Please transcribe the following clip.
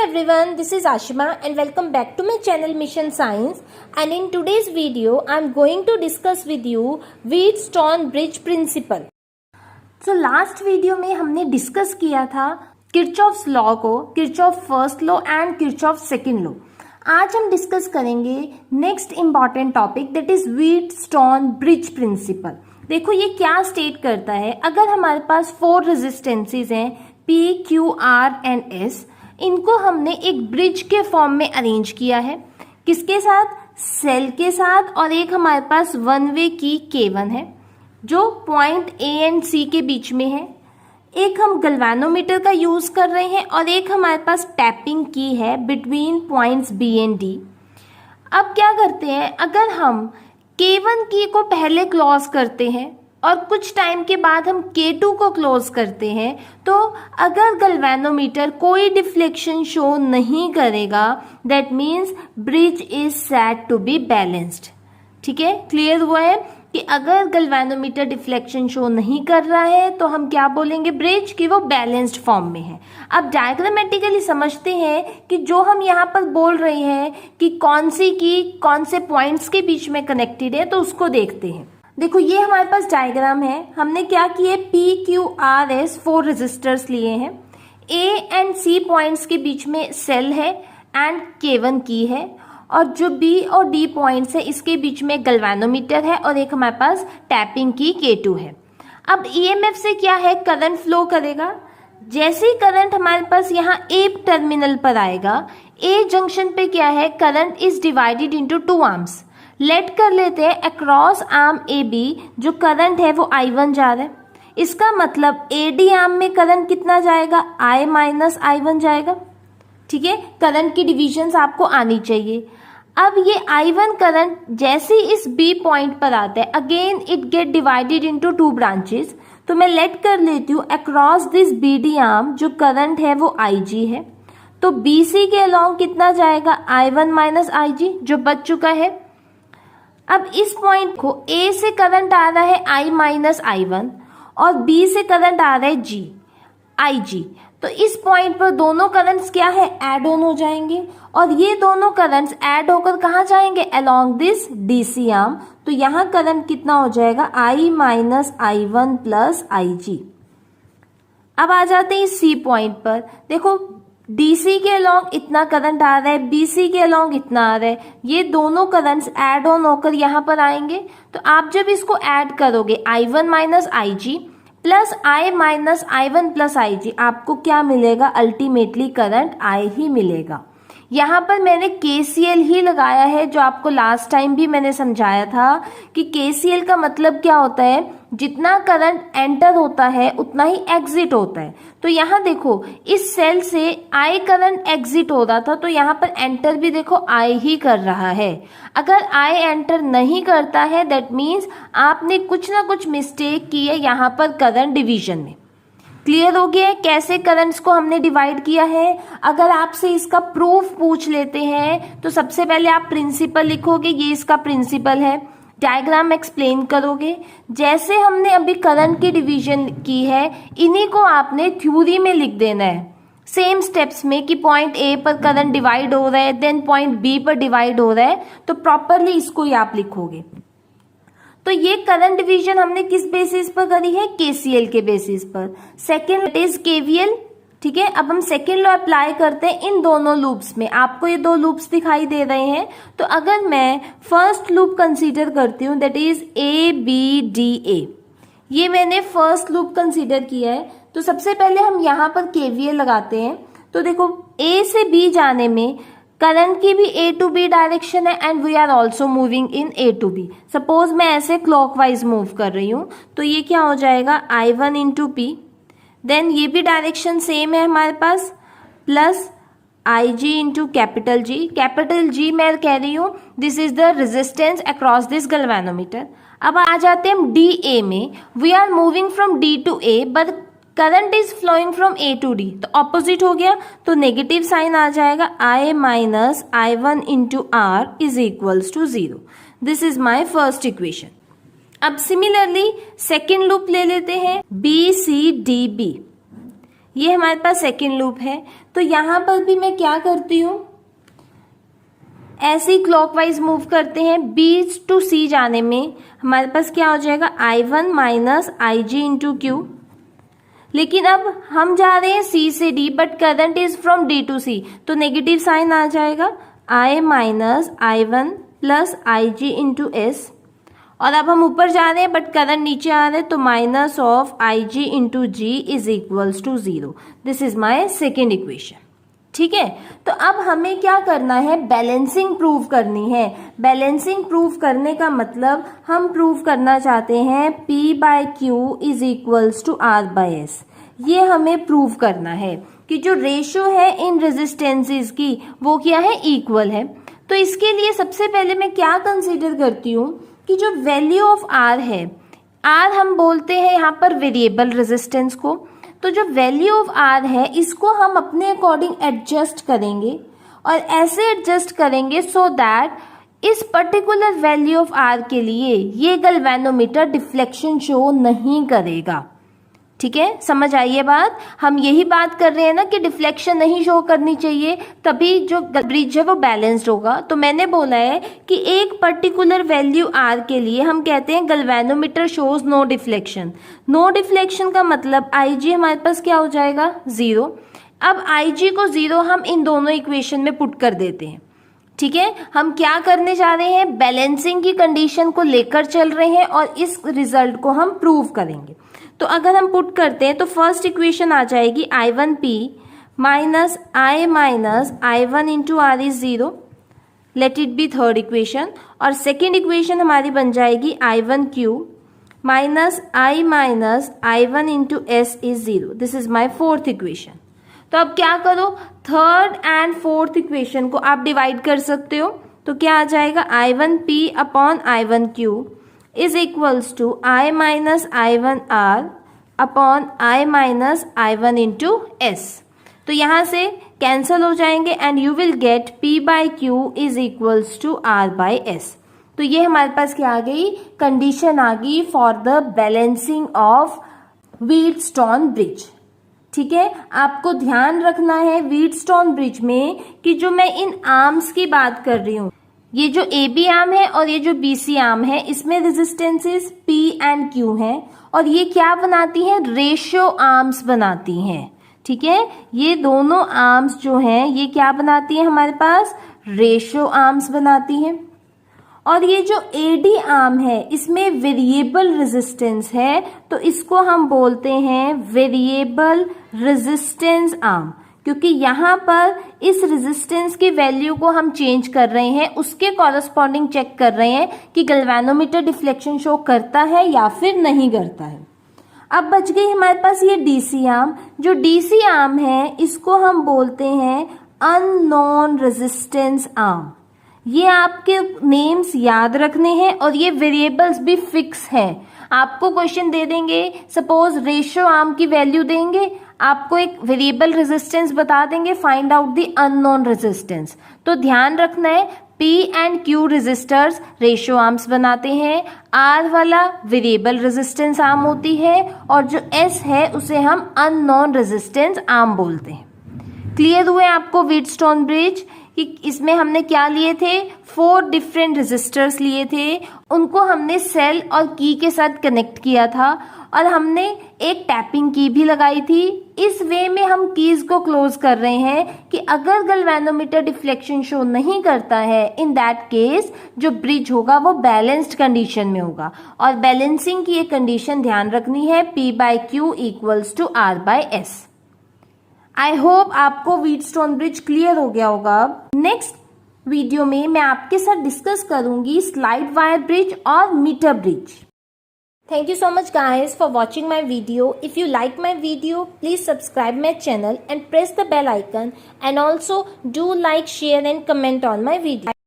everyone, this is Ashima and welcome back to my channel Mission Science, and in today's video I am going to discuss with you Wheatstone bridge principle. So last video में हमने discuss किया था Kirchhoff's law को, Kirchhoff first law and Kirchhoff second law. आज हम discuss करेंगे next important topic that is Wheatstone bridge principle. देखो ये क्या स्टेट करता है, अगर हमारे पास 4 रेजिस्टेंसेस हैं P, Q, R and S, इनको हमने एक ब्रिज के फॉर्म में अरेंज किया है. किसके साथ? सेल के साथ. और एक हमारे पास वन वे की K1 है जो पॉइंट A एंड C के बीच में है. एक हम गैल्वेनोमीटर का यूज कर रहे हैं और एक हमारे पास टैपिंग की है between points B and D. अब क्या करते हैं, अगर हम K1 की को पहले क्लोज करते हैं और कुछ टाइम के बाद हम K2 को क्लोज करते हैं, तो अगर गैल्वेनोमीटर कोई डिफ्लेक्शन शो नहीं करेगा, that means bridge is said to be balanced. ठीक है, क्लियर हुआ है कि अगर गैल्वेनोमीटर डिफ्लेक्शन शो नहीं कर रहा है तो हम क्या बोलेंगे ब्रिज की वो बैलेंस्ड फॉर्म में है. अब डायग्रामेटिकली समझते हैं कि जो हम यहाँ पर बोल रहे हैं कि कौन से पॉइंट्स के बीच में कनेक्टेड है, तो उसको देखते हैं. देखो ये हमारे पास डायग्राम है. हमने क्या किए, P, Q, R, S 4 resistors लिए हैं. A एंड C पॉइंट्स के बीच में सेल है एंड K1 की है, और जो B और D पॉइंट्स है इसके बीच में गैल्वेनोमीटर है और एक हमारे पास टैपिंग की K2 है. अब EMF से क्या है, करंट फ्लो करेगा. जैसे ही करंट हमारे पास यहाँ A टर्मिनल पर आएगा, A जंक्शन पे क्या है, current is divided into 2 arms. Let कर लेते हैं अक्रॉस आर्म AB जो करंट है वो I1 जा रहा है. इसका मतलब AD आर्म में करंट कितना जाएगा, I माइनस I1 जाएगा. ठीक है, करंट की डिविजन्स आपको आनी चाहिए. अब ये I1 करंट जैसे इस B पॉइंट पर आता है, again it get divided into 2 branches. तो मैं लेट कर लेती हूँ अक्रॉस दिस BD आर्म जो करंट है वो IG है. तो BC के अलॉन्ग कितना जाएगा, I1 माइनस IG जो बच चुका है. अब इस पॉइंट को A से करंट आ रहा है I माइनस I1 और B से करंट आ रहा है IG. तो इस पॉइंट पर दोनों करंट्स क्या है, ऐड ऑन हो जाएंगे, और ये दोनों करंट्स ऐड होकर कहाँ जाएंगे, अलोंग दिस DC आर्म. तो यहाँ करंट कितना हो जाएगा, I minus I1 plus IG. अब आ जाते हैं इस C पॉइंट पर. देखो DC के अलॉन्ग इतना करंट आ रहा है, BC के अलॉन्ग इतना आ रहा है. ये दोनों करंट्स ऐड ऑन होकर यहाँ पर आएंगे. तो आप जब इसको ऐड करोगे I1 minus IG plus I minus I1 plus IG, आपको क्या मिलेगा, अल्टीमेटली करंट I ही मिलेगा. यहाँ पर मैंने KCL ही लगाया है, जो आपको लास्ट टाइम भी मैंने समझाया था कि KCL का मतलब क्या होता है, जितना करंट एंटर होता है उतना ही एग्जिट होता है. तो यहाँ देखो इस सेल से I करंट एग्जिट हो रहा था, तो यहाँ पर एंटर भी देखो I ही कर रहा है. अगर I एंटर नहीं करता है, दैट मीन्स आपने कुछ ना कुछ मिस्टेक की है यहाँ पर करंट डिवीजन में. क्लियर हो गया है कैसे करंट्स को हमने डिवाइड किया है. अगर आपसे इसका प्रूफ पूछ लेते हैं तो सबसे पहले आप प्रिंसिपल लिखोगे, ये इसका प्रिंसिपल है. डायग्राम एक्सप्लेन करोगे. जैसे हमने अभी करंट की डिवीजन की है, इन्हीं को आपने थ्योरी में लिख देना है सेम स्टेप्स में कि पॉइंट A पर करंट डिवाइड हो रहा है, देन पॉइंट B पर डिवाइड हो रहा है. तो प्रॉपरली इसको ही आप लिखोगे. तो ये करंट डिवीजन हमने किस बेसिस पर करी है, KCL के बेसिस पर. Second is KVL. ठीक है, अब हम सेकेंड लॉ अप्लाई करते हैं इन दोनों लूप्स में. आपको ये 2 लूप्स दिखाई दे रहे हैं. तो अगर मैं फर्स्ट लूप कंसीडर करती हूँ, दैट इज ABDA, ये मैंने फर्स्ट लूप कंसीडर किया है. तो सबसे पहले हम यहाँ पर KVL लगाते हैं. तो देखो A से B जाने में करंट की भी A टू B डायरेक्शन है and we are also moving in A to B. Suppose मैं ऐसे क्लॉकवाइज मूव कर रही हूँ, तो ये क्या हो जाएगा, I1 इंटू P. देन ये भी डायरेक्शन सेम है हमारे पास, plus IG into capital G. Capital G मैं कह रही हूँ this is the resistance across this galvanometer. अब आ जाते हैं हम DA में. We are moving from D to A but current is flowing from A to D. तो ऑपोजिट हो गया, तो नेगेटिव साइन आ जाएगा. I minus I1 into R is equals to 0. This is my first equation. अब similarly second loop ले लेते हैं BCDB. ये हमारे पास सेकेंड लूप है। तो यहाँ पर भी मैं क्या करती हूँ, ऐसे ही क्लॉकवाइज मूव करते हैं। बी टू सी जाने में हमारे पास क्या हो जाएगा, I1 minus IG into Q. लेकिन अब हम जा रहे हैं C से D, but current is from D to C, तो नेगेटिव साइन आ जाएगा, I minus I1 plus IG into S। और अब हम ऊपर जा रहे हैं बट करंट नीचे आ रहे हैं, तो minus of IG into G is equals to 0। This is my second equation. ठीक है, तो अब हमें क्या करना है, बैलेंसिंग प्रूव करनी है। बैलेंसिंग प्रूव करने का मतलब हम प्रूव करना चाहते हैं P by Q is equals to R by S। ये हमें प्रूव करना है कि जो रेशियो है इन रेजिस्टेंसेस की वो क्या है, इक्वल है। तो इसके लिए सबसे पहले मैं क्या कंसीडर करती हूँ कि जो वैल्यू ऑफ R है, R हम बोलते हैं यहाँ पर वेरिएबल रेजिस्टेंस को, तो जो वैल्यू ऑफ R है इसको हम अपने अकॉर्डिंग एडजस्ट करेंगे और ऐसे एडजस्ट करेंगे सो दैट इस पर्टिकुलर वैल्यू ऑफ R के लिए ये गैल्वेनोमीटर डिफ्लेक्शन शो नहीं करेगा। ठीक है, समझ आई ये बात। हम यही बात कर रहे हैं ना कि डिफ्लेक्शन नहीं शो करनी चाहिए, तभी जो ब्रिज है वो बैलेंस्ड होगा। तो मैंने बोला है कि एक पर्टिकुलर वैल्यू R के लिए हम कहते हैं galvanometer shows no deflection. No deflection का मतलब IG हमारे पास क्या हो जाएगा, 0। अब IG को 0 हम इन दोनों इक्वेशन में पुट कर देते हैं। ठीक है, हम क्या करने जा रहे हैं, बैलेंसिंग की कंडीशन को लेकर चल रहे हैं और इस रिजल्ट को हम प्रूव करेंगे। तो अगर हम पुट करते हैं तो फर्स्ट इक्वेशन आ जाएगी I1P minus I minus I1 into R is 0, let it be third equation. और सेकेंड इक्वेशन हमारी बन जाएगी I1Q minus I minus I1 into S is 0। This is my fourth equation. तो अब क्या करो, थर्ड एंड फोर्थ इक्वेशन को आप डिवाइड कर सकते हो। तो क्या आ जाएगा, I1P upon I1Q is equals to I minus I1R upon I minus I1 into S। तो यहाँ से कैंसल हो जाएंगे and you will get P by Q is equals to R by S। तो ये हमारे पास क्या आ गई, कंडीशन आ गई for the balancing of Wheatstone bridge. ठीक है, आपको ध्यान रखना है व्हीटस्टोन ब्रिज में कि जो मैं इन आर्म्स की बात कर रही हूँ, ये जो AB आर्म है और ये जो BC आर्म है, इसमें रेजिस्टेंसेस P एंड Q हैं और ये क्या बनाती हैं, रेशियो आर्म्स बनाती हैं। ठीक है, ये दोनों आर्म्स जो हैं ये क्या बनाती हैं, हमारे पास रेशियो आर्म्स बनाती हैं। और ये जो AD आर्म है इसमें वेरिएबल रेजिस्टेंस है, तो इसको हम बोलते हैं वेरिएबल रेजिस्टेंस आर्म, क्योंकि यहाँ पर इस रेजिस्टेंस की वैल्यू को हम चेंज कर रहे हैं, उसके कॉरस्पॉन्डिंग चेक कर रहे हैं कि गैल्वेनोमीटर डिफ्लेक्शन शो करता है या फिर नहीं करता है। अब बच गई हमारे पास ये DC आर्म। जो DC आर्म है इसको हम बोलते हैं अननोन रेजिस्टेंस आर्म। ये आपके नेम्स याद रखने हैं और ये वेरिएबल्स भी फिक्स हैं। आपको क्वेश्चन दे देंगे, सपोज रेशियो आर्म की वैल्यू देंगे, आपको एक वेरिएबल रेजिस्टेंस बता देंगे, find out the unknown resistance. तो ध्यान रखना है P and Q resistors ratio arms बनाते हैं, R वाला वेरिएबल रेजिस्टेंस आर्म होती है और जो S है उसे हम अननोन रेजिस्टेंस आर्म बोलते हैं। क्लियर हुए आपको व्हीटस्टोन ब्रिज कि इसमें हमने क्या लिए थे, 4 डिफरेंट रेजिस्टर्स लिए थे, उनको हमने सेल और की के साथ कनेक्ट किया था और हमने एक टैपिंग की भी लगाई थी। इस वे में हम कीज को क्लोज कर रहे हैं कि अगर गैल्वेनोमीटर डिफ्लेक्शन शो नहीं करता है, इन दैट केस जो ब्रिज होगा वो बैलेंस्ड कंडीशन में होगा। और बैलेंसिंग की एक कंडीशन ध्यान रखनी है, P by Q equals to R by S। I hope आपको व्हीटस्टोन ब्रिज क्लियर हो गया होगा। नेक्स्ट वीडियो में मैं आपके साथ डिस्कस करूंगी स्लाइड वायर ब्रिज और metre bridge. Thank you so much guys for watching my video. If you like my video, please subscribe my channel and press the bell icon, and also do like, share and comment on my video.